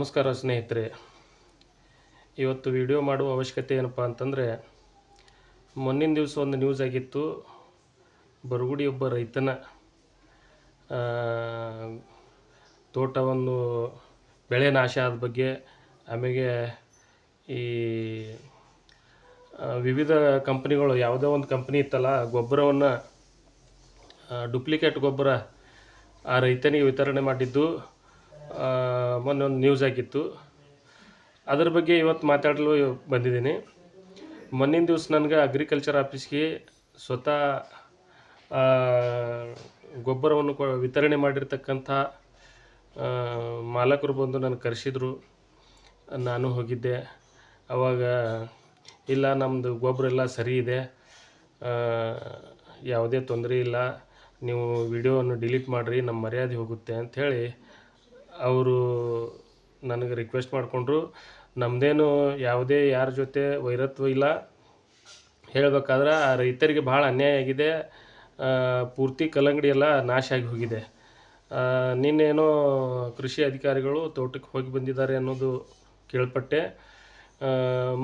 ನಮಸ್ಕಾರ ಸ್ನೇಹಿತರೆ. ಇವತ್ತು ವಿಡಿಯೋ ಮಾಡುವ ಅವಶ್ಯಕತೆ ಏನಪ್ಪ ಅಂತಂದರೆ, ಮೊನ್ನಿನ ದಿವಸ ಒಂದು ನ್ಯೂಸ್ ಆಗಿತ್ತು. ಬರಗುಡಿ ಒಬ್ಬ ರೈತನ ತೋಟವನ್ನು ಬೆಳೆ ನಾಶ ಆದ ಬಗ್ಗೆ, ಆಮೇಲೆ ಈ ವಿವಿಧ ಕಂಪ್ನಿಗಳು, ಯಾವುದೋ ಒಂದು ಕಂಪ್ನಿ ಇತ್ತಲ್ಲ, ಗೊಬ್ಬರವನ್ನು ಡೂಪ್ಲಿಕೇಟ್ ಗೊಬ್ಬರ ಆ ರೈತನಿಗೆ ವಿತರಣೆ ಮಾಡಿದ್ದು ಮೊನ್ನೆ ಒಂದು ನ್ಯೂಸ್ ಆಗಿತ್ತು. ಅದರ ಬಗ್ಗೆ ಇವತ್ತು ಮಾತಾಡಲು ಬಂದಿದ್ದೀನಿ. ಮೊನ್ನಿನ ದಿವಸ ನನಗೆ ಅಗ್ರಿಕಲ್ಚರ್ ಆಫೀಸ್ಗೆ ಸ್ವತಃ ಗೊಬ್ಬರವನ್ನು ವಿತರಣೆ ಮಾಡಿರ್ತಕ್ಕಂಥ ಮಾಲಕರು ಬಂದು ನನಗೆ ಕರೆಸಿದ್ರು. ನಾನು ಹೋಗಿದ್ದೆ. ಆವಾಗ ಇಲ್ಲ, ನಮ್ಮದು ಗೊಬ್ಬರ ಎಲ್ಲ ಸರಿ ಇದೆ, ಯಾವುದೇ ತೊಂದರೆ ಇಲ್ಲ, ನೀವು ವಿಡಿಯೋವನ್ನು ಡಿಲೀಟ್ ಮಾಡಿರಿ, ನಮ್ಮ ಮರ್ಯಾದೆ ಹೋಗುತ್ತೆ ಅಂಥೇಳಿ ಅವರು ನನಗೆ ರಿಕ್ವೆಸ್ಟ್ ಮಾಡಿಕೊಂಡ್ರು. ನಮ್ಮದೇನು ಯಾವುದೇ ಯಾರ ಜೊತೆ ವೈರತ್ವ ಇಲ್ಲ. ಹೇಳಬೇಕಾದ್ರೆ ಆ ರೈತರಿಗೆ ಭಾಳ ಅನ್ಯಾಯ ಆಗಿದೆ. ಪೂರ್ತಿ ಕಲ್ಲಂಗಡಿ ಎಲ್ಲ ನಾಶ ಆಗಿ ಹೋಗಿದೆ. ನಿನ್ನೇನೋ ಕೃಷಿ ಅಧಿಕಾರಿಗಳು ತೋಟಕ್ಕೆ ಹೋಗಿ ಬಂದಿದ್ದಾರೆ ಅನ್ನೋದು ಕೇಳ್ಪಟ್ಟೆ.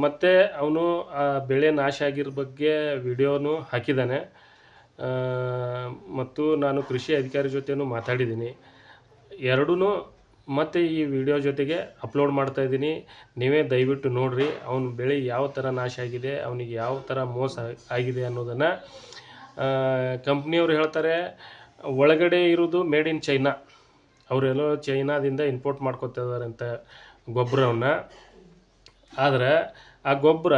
ಮತ್ತು ಅವನು ಆ ಬೆಳೆ ನಾಶ ಆಗಿರೋ ಬಗ್ಗೆ ವಿಡಿಯೋನು ಹಾಕಿದ್ದಾನೆ. ಮತ್ತು ನಾನು ಕೃಷಿ ಅಧಿಕಾರಿ ಜೊತೆನೂ ಮಾತಾಡಿದ್ದೀನಿ. ಎರಡೂ ಮತ್ತು ಈ ವಿಡಿಯೋ ಜೊತೆಗೆ ಅಪ್ಲೋಡ್ ಮಾಡ್ತಾಯಿದ್ದೀನಿ. ನೀವೇ ದಯವಿಟ್ಟು ನೋಡಿರಿ, ಅವನ ಬೆಳೆ ಯಾವ ಥರ ನಾಶ ಆಗಿದೆ, ಅವನಿಗೆ ಯಾವ ಥರ ಮೋಸ ಆಗಿದೆ ಅನ್ನೋದನ್ನು. ಕಂಪ್ನಿಯವ್ರು ಹೇಳ್ತಾರೆ ಒಳಗಡೆ ಇರೋದು ಮೇಡ್ ಇನ್ ಚೈನಾ, ಅವರೆಲ್ಲೋ ಚೈನಾದಿಂದ ಇಂಪೋರ್ಟ್ ಮಾಡ್ಕೊತಿದ್ದಾರೆ ಅಂತ ಗೊಬ್ಬರವನ್ನು. ಆದರೆ ಆ ಗೊಬ್ಬರ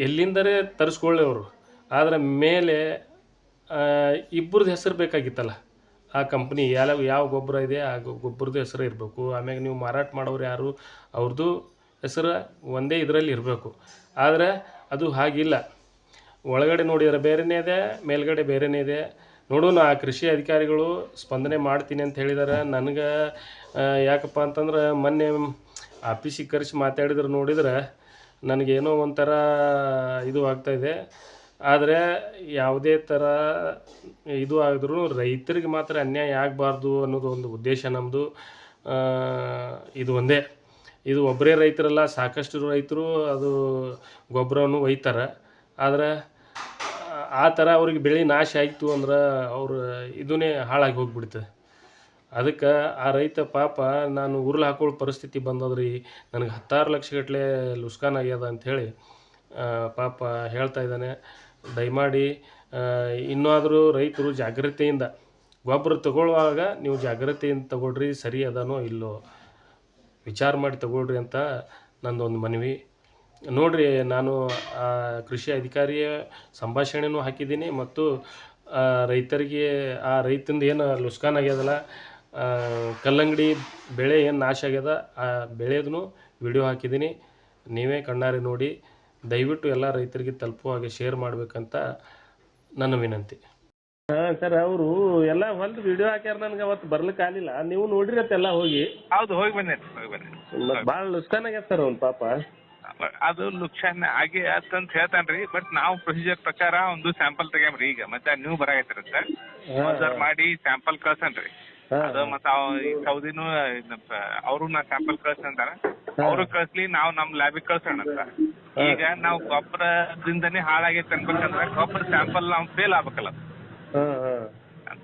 ಎಲ್ಲಿಂದರೇ ತರಿಸ್ಕೊಳ್ಳಿ ಅವರು. ಆದರೆ ಮೇಲೆ ಇಬ್ಬರದ್ದು ಹೆಸರು ಬೇಕಾಗಿತ್ತಲ್ಲ, ಆ ಕಂಪ್ನಿ ಯಾವ ಗೊಬ್ಬರ ಇದೆ ಆ ಗೊಬ್ಬರದ್ದು ಹೆಸರು ಇರಬೇಕು. ಆಮ್ಯಾಗ ನೀವು ಮಾರಾಟ ಮಾಡೋರು ಯಾರು, ಅವ್ರದ್ದು ಹೆಸರು ಒಂದೇ ಇದರಲ್ಲಿ ಇರಬೇಕು. ಆದರೆ ಅದು ಹಾಗಿಲ್ಲ. ಒಳಗಡೆ ನೋಡಿದರೆ ಬೇರೆಯೇ ಇದೆ, ಮೇಲ್ಗಡೆ ಬೇರೆಯೇ ಇದೆ. ನೋಡೋಣ, ಆ ಕೃಷಿ ಅಧಿಕಾರಿಗಳು ಸ್ಪಂದನೆ ಮಾಡ್ತೀನಿ ಅಂತ ಹೇಳಿದ್ದಾರೆ. ನನಗೆ ಯಾಕಪ್ಪ ಅಂತಂದ್ರೆ ಮೊನ್ನೆ ಆಫೀಸಿಗೆ ಕರೆಸಿ ಮಾತಾಡಿದ್ರೆ ನೋಡಿದ್ರೆ ನನಗೇನೋ ಒಂಥರ ಇದು ಆಗ್ತಾಯಿದೆ. ಆದರೆ ಯಾವುದೇ ಥರ ಇದು ಆದರೂ ರೈತರಿಗೆ ಮಾತ್ರ ಅನ್ಯಾಯ ಆಗಬಾರ್ದು ಅನ್ನೋದು ಒಂದು ಉದ್ದೇಶ ನಮ್ಮದು. ಇದು ಒಂದೇ, ಇದು ಒಬ್ಬರೇ ರೈತರಲ್ಲ, ಸಾಕಷ್ಟು ರೈತರು ಅದು ಗೊಬ್ಬರವನ್ನು ಒಯ್ತಾರೆ. ಆದರೆ ಆ ಥರ ಅವ್ರಿಗೆ ಬೆಳೆ ನಾಶ ಆಯಿತು ಅಂದ್ರೆ ಅವ್ರ ಇದನ್ನೇ ಹಾಳಾಗಿ ಹೋಗಿಬಿಡ್ತದೆ. ಅದಕ್ಕೆ ಆ ರೈತ ಪಾಪ, ನಾನು ಉರುಳು ಹಾಕೊಳ್ಳೋ ಪರಿಸ್ಥಿತಿ ಬಂದದ್ರಿ, ನನಗೆ 10 ಲಕ್ಷಗಟ್ಟಲೆ ಲುಸ್ಕಾನ್ ಆಗ್ಯದ ಅಂಥೇಳಿ ಪಾಪ ಹೇಳ್ತಾ ಇದ್ದಾನೆ. ದಯಮಾಡಿ ಇನ್ನೂ ರೈತರು ಜಾಗ್ರತೆಯಿಂದ ಗೊಬ್ಬರ ತಗೊಳ್ಳುವಾಗ ನೀವು ಜಾಗ್ರತೆಯಿಂದ ತಗೊಳ್ರಿ, ಸರಿ ಅದನೋ ಇಲ್ಲೋ ವಿಚಾರ ಮಾಡಿ ತಗೊಳ್ರಿ ಅಂತ ನಂದೊಂದು ಮನವಿ. ನೋಡಿರಿ, ನಾನು ಆ ಕೃಷಿ ಅಧಿಕಾರಿಯ ಸಂಭಾಷಣೆನೂ ಹಾಕಿದ್ದೀನಿ ಮತ್ತು ರೈತರಿಗೆ ಆ ರೈತಂದು ಏನು ಲುಸ್ಕಾನ್ ಆಗ್ಯದಲ್ಲ, ಕಲ್ಲಂಗಡಿ ಬೆಳೆ ಏನು ನಾಶ ಆಗ್ಯದ ಆ ಬೆಳೆದೂ ವಿಡಿಯೋ ಹಾಕಿದ್ದೀನಿ. ನೀವೇ ಕಣ್ಣಾರೆ ನೋಡಿ. ದಯವಿಟ್ಟು ಎಲ್ಲ ರೈತರಿಗೆ ತಲುಪುವ ಹಾಗೆ ಶೇರ್ ಮಾಡಬೇಕಂತ ನನ್ನ ವಿನಂತಿ. ಹಾಂ ಸರ್, ಅವರು ಎಲ್ಲ ಹೊಲ್ದು ವಿಡಿಯೋ ಹಾಕ್ಯಾರ. ನನಗೆ ಅವತ್ತು ಬರ್ಲಿಕ್ಕೆ ಆಗಲಿಲ್ಲ. ನೀವು ನೋಡಿರತ್ತೆಲ್ಲ ಹೋಗಿ? ಹೌದು, ಹೋಗಿ ಬಂದೆ. ಭಾಳ ಲುಸ್ಕಾನ್ ಆಗ್ಯದ ಸರ್ ಅವ್ನು ಪಾಪ. ಅದು ಲುಕ್ಷಾನ್ ಆಗಿ ಅಂತ ಹೇಳ್ತಾನ್ರಿ. ಬಟ್ ನಾವು ಪ್ರೊಸೀಜರ್ ಪ್ರಕಾರ ಒಂದು ಸ್ಯಾಂಪಲ್ ತೆಗ್ಯಾಮ್ರಿ. ಈಗ ಮತ್ತೆ ನೀವು ಬರಾಕತ್ತಿರತ್ತೆ ಮಾಡಿ ಸ್ಯಾಂಪಲ್ ಕಳ್ಸನ್ರಿ. ಅದು ಮತ್ತೆ ಈ ಸೌದಿನೂ ಅವರು ನಾ ಸ್ಯಾಂಪಲ್ ಕಳ್ಸಂತಾರ, ಅವರು ಕಳ್ಸ್ಲಿ, ನಾವು ನಮ್ ಲ್ಯಾಬಿಗೆ ಕಳ್ಸೋಣ ಅಂತ. ಈಗ ನಾವು ಗೊಬ್ಬರದಿಂದನೇ ಹಾಳಾಗೈತೆ ಅನ್ಬೇಕಂದ್ರೆ ಗೊಬ್ಬರ ಸ್ಯಾಂಪಲ್ ನಾವು ಫೇಲ್ ಆಗ್ಬೇಕಲ್ಲ.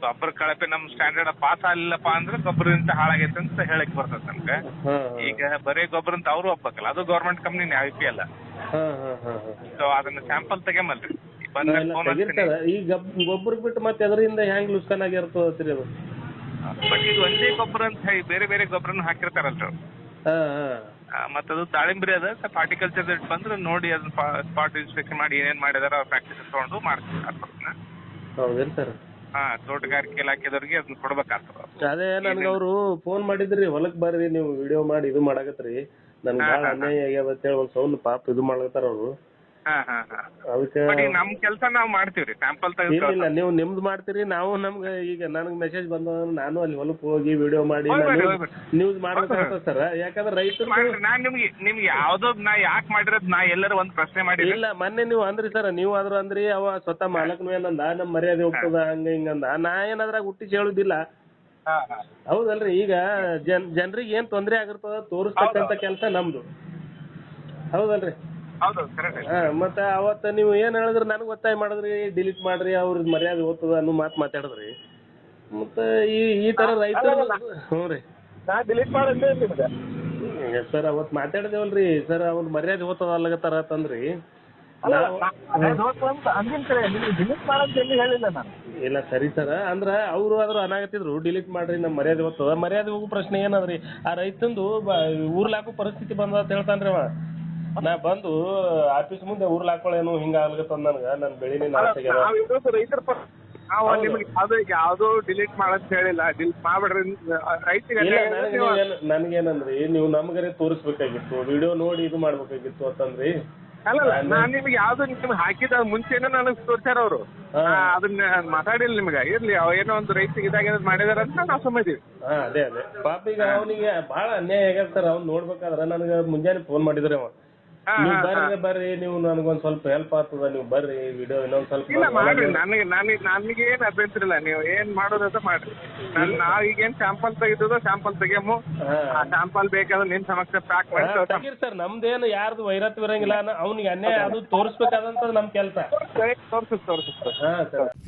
ಗೊಬ್ಬರ ಕಳಪೆ ನಮ್ ಸ್ಟ್ಯಾಂಡರ್ಡ್ ಪಾಸ್ ಆಗ್ಲಿಲ್ಲಪ್ಪ ಅಂದ್ರೆ ಗೊಬ್ಬರದಿಂದ ಹಾಳಾಗೈತೆ ಅಂತ ಹೇಳಕ್ ಬರ್ತದೆ ನಮ್ಗೆ. ಈಗ ಬರೀ ಗೊಬ್ಬರ ಅಂತ ಅವರು ಒಪ್ಬೇಕಲ್ಲ, ಅದು ಗೌರ್ಮೆಂಟ್ ಕಂಪ್ನಿ ಐಪಿ ಅಲ್ಲ. ಸೊ ಅದನ್ನ ಸ್ಯಾಂಪಲ್ ತೆಗೆಮಲ್ರಿ. ಈ ಗೊಬ್ಬರ ಬಿಟ್ಟು ಮತ್ತೆ ಅದರಿಂದ ಹೆಂಗ್ ಲುಸ್ಕಾನ್ ಆಗಿರ್ತದೆ ಅದು? ಬಟ್ ಇದು ಒಂದೇ ಗೊಬ್ಬರ ಅಂತ ಹೇಳಿ ಬೇರೆ ಬೇರೆ ಗೊಬ್ಬರನು ಹಾಕಿರ್ತಾರಲ್ರಿ ಅವ್ರು. ಮತ್ತದು ದಾಳಿಂಬ್ರಿ ಅದ ಸ್ವಲ್ಪ ಹಾರ್ಟಿಕಲ್ಚರ್ ಬಂದ್ರೆ ನೋಡಿ ಅದನ್ನ ಸ್ಪಾಟ್ ಇನ್ಸ್ಪೆಕ್ಷನ್ ಮಾಡಿ ಏನೇನ್ ಮಾಡಿದಾರ ಪ್ರಾಕ್ಟೀಸ್ ತಗೊಂಡು ಮಾಡ್ತೀನಿ. ಹೌದೇನ್ ಸರ್? ತೋಟಗಾರಿಕೆ ಇಲಾಖೆದವ್ರಿಗೆ ಅದನ್ನ ಕೊಡ್ಬೇಕಾಗ್ತದ. ಅದೇ ನನಗೆ ಅವರು ಫೋನ್ ಮಾಡಿದ್ರಿ, ಹೊಲಕ್ ಬರ್ರಿ ನೀವು ವಿಡಿಯೋ ಮಾಡಿ ಇದು ಮಾಡಕತ್ರಿ, ನನ್ಗೆ ಭಾಳ ಅನ್ಯಾಯ ಆಗ್ಯಾದ ಅಂತೇಳಿ ಒಂದು ಸೌಂಡ್ ಪಾಪ ಇದು ಮಾಡ್ಲತ್ತಾರ ಅವರು. ಅದಕ್ಕೆ ನಮ್ ಕೆಲಸ ನಾವ್ ಮಾಡ್ತೀವ್ರಿ, ಸ್ಯಾಂಪಲ್ ಇಲ್ಲ ನೀವು ನಿಮ್ದು ಮಾಡ್ತೀರಿ, ನಾವು ನಮ್ಗೆ ಈಗ ನನಗೆ ಮೆಸೇಜ್ ಬಂದ ನಾನು ಅಲ್ಲಿ ಹೊಲಕ್ ಹೋಗಿ ವಿಡಿಯೋ ಮಾಡಿ ನ್ಯೂಸ್ ಮಾಡ್ಬೇಕಾಗ್ತದೆ ಸರ್. ಯಾಕಂದ್ರೆ ರೈತರು ನಾನ್ ನಿಮ್ಗೆ ಯಾವ್ದೋ ನಾ ಯಾಕೆ ಮಾಡಿರೋದ್ ನಾ ಎಲ್ಲರೂ ಒಂದ್ ಪ್ರಶ್ನೆ ಮಾಡಿ ಇಲ್ಲ. ಮೊನ್ನೆ ನೀವು ಅಂದ್ರಿ ಸರ್, ನೀವು ಆದ್ರೂ ಅಂದ್ರಿ ಅವ ಸ್ವತಃ ಮಾಲಕನು ಏನಂದ, ನಮ್ ಮರ್ಯಾದೆ ಹೋಗ್ತದ ಹಂಗ ಹಿಂಗಂದ. ನಾ ಏನಾದ್ರಾಗ ಹುಟ್ಟಿಸಿ ಹೇಳುದಿಲ್ಲ. ಹಾ ಹಾ ಹೌದಲ್ರಿ? ಈಗ ಜನರಿಗೆ ಏನ್ ತೊಂದ್ರೆ ಆಗಿರ್ತದ ತೋರಿಸ್ತಕ್ಕಂತ ಕೆಲಸ ನಮ್ದು, ಹೌದಲ್ರಿ? ಹೌದು ಕರೆಕ್ಟ್. ಮತ್ತ ಅವತ್ತ ನೀವು ಏನ್ ಹೇಳಿದ್ರಿ, ನನಗೆ ಒತ್ತಾಯ ಮಾಡಿದ್ರಿ ಡಿಲೀಟ್ ಮಾಡ್ರಿ, ಅವ್ರದ್ದು ಮರ್ಯಾದೆ ಹೋಗ್ತದ ಅನ್ನೋ ಮಾತು ಮಾತಾಡಿದ್ರಿ. ಮತ್ತ ಈ ತರ ರೈತರು ಹ್ಞೂ ರೀ ನಾ ಡಿಲೀಟ್ ಮಾಡಂತ ನಿಮ್ಗೆ ಸರ್ ಅವತ್ತು ಮಾತಾಡಿದೇವಲ್ರಿ ಸರ್, ಅವ್ರ ಮರ್ಯಾದೆ ಹೋಗ್ತದ ಅಲ್ಲಗತ್ತಾರ ಅಂತಂದ್ರಿ. ಅಂದಿನ ಕಡೆ ಡಿಲೀಟ್ ಮಾಡಂತ ಎಲ್ಲಿ ಹೇಳಿಲ್ಲ ನಾನು. ಇಲ್ಲ ಸರಿ ಸರ್, ಅಂದ್ರ ಅವ್ರು ಆದ್ರೂ ಅನಾಗತ್ತಿದ್ರು ಡಿಲೀಟ್ ಮಾಡ್ರಿ ನಮ್ಮ ಮರ್ಯಾದೆ ಹೋಗ್ತದ. ಮರ್ಯಾದೆ ಹೋಗೋ ಪ್ರಶ್ನೆ ಏನದ್ರಿ? ಆ ರೈತಂದು ಊರ್ಲಾಕೋ ಪರಿಸ್ಥಿತಿ ಬಂದ ಅಂತ ಹೇಳ್ತಾನ್ರಿ ಅವ. ನಾ ಬಂದು ಆಫೀಸ್ ಮುಂದೆ ಊರ್ಲ ಹಾಕೊಳ್ಳೇನು ಹಿಂಗ ಆಗ್ಲತ್ತದ ನನಗ, ನನ್ನ ಬೆಳಿನೇ ನಾಶ ಆಗ್ಯದ. ರೈತರ ನಾವು ನಿಮ್ಗೆ ಯಾವ್ದು ಡಿಲೀಟ್ ಮಾಡಂತ ಹೇಳಿಲ್ಲ. ಡಿಲೀಟ್ ಮಾಡ್ಬಿಡ್ರಿ ರೈತರಿಗೆ. ನನಗೇನಂದ್ರಿ, ನೀವು ನಮ್ಗರೆ ತೋರಿಸ್ಬೇಕಾಗಿತ್ತು, ವಿಡಿಯೋ ನೋಡಿ ಇದು ಮಾಡ್ಬೇಕಾಗಿತ್ತು ಅಂತಂದ್ರಿ. ಅಲ್ಲ ನಾನ್ ನಿಮ್ಗೆ ಯಾವ್ದು ನಿಮ್ಗೆ ಹಾಕಿದ ಮುಂಚೆನೆ ನನಗ್ ತೋರ್ಸ್ಯಾರ ಅವ್ರು. ಅದನ್ನ ಮಾತಾಡಿಲ್ಲ ನಿಮ್ಗೆ. ಇರ್ಲಿ ಏನೋ ಒಂದು ರೈತರಿಗೆ ಇದಾಗ ಮಾಡಿದಾರ ಅಂತ ನಾವು ಸುಮ್ಮಿದೀವಿ. ಅದೇ ಪಾಪ ಈಗ ಅವನಿಗೆ ಬಹಳ ಅನ್ಯಾಯ ಆಗ್ಯದ ಸರ್. ಅವ್ನು ನೋಡ್ಬೇಕಾದ್ರ ನನಗೆ ಮುಂಜಾನೆ ಫೋನ್ ಮಾಡಿದ್ರಿ ಅವ, ನೀವು ಬರ್ರಿ ನೀವು ನನಗೊಂದ್ ಸ್ವಲ್ಪ ಹೆಲ್ಪ್ ಆಗ್ತದ, ನೀವು ಬರ್ರಿ ವಿಡಿಯೋ ಇನ್ನೊಂದ್ ಸ್ವಲ್ಪ. ಇಲ್ಲ ಮಾಡ್ರಿ, ನನಗೆ ಏನ್ ಅಭ್ಯಂತರ ಇಲ್ಲ. ನೀವು ಏನ್ ಮಾಡೋದಂತ ಮಾಡ್ರಿ. ನಾವ್ ಈಗೇನ್ ಸ್ಯಾಂಪಲ್ ತೆಗಿತದೋ ಸ್ಯಾಂಪಲ್ ತೆಗಿಯಮು. ಆ ಸ್ಯಾಂಪಲ್ ಬೇಕಾದ್ರೆ ನಿಮ್ ಸಮಕ್ಷ ಪ್ಯಾಕ್ ಮಾಡಿ ಸರ್. ನಮ್ದೇನು ಯಾರ್ದು ವೈರತ್ವ ಇರಂಗಿಲ್ಲ, ಅವ್ನಿಗೆ ಅನ್ಯಾಯ ಅದು ತೋರಿಸ್ಬೇಕಾದಂತ ನಮ್ ಕೆಲಸ. ತೋರ್ಸುತ್ತೆ.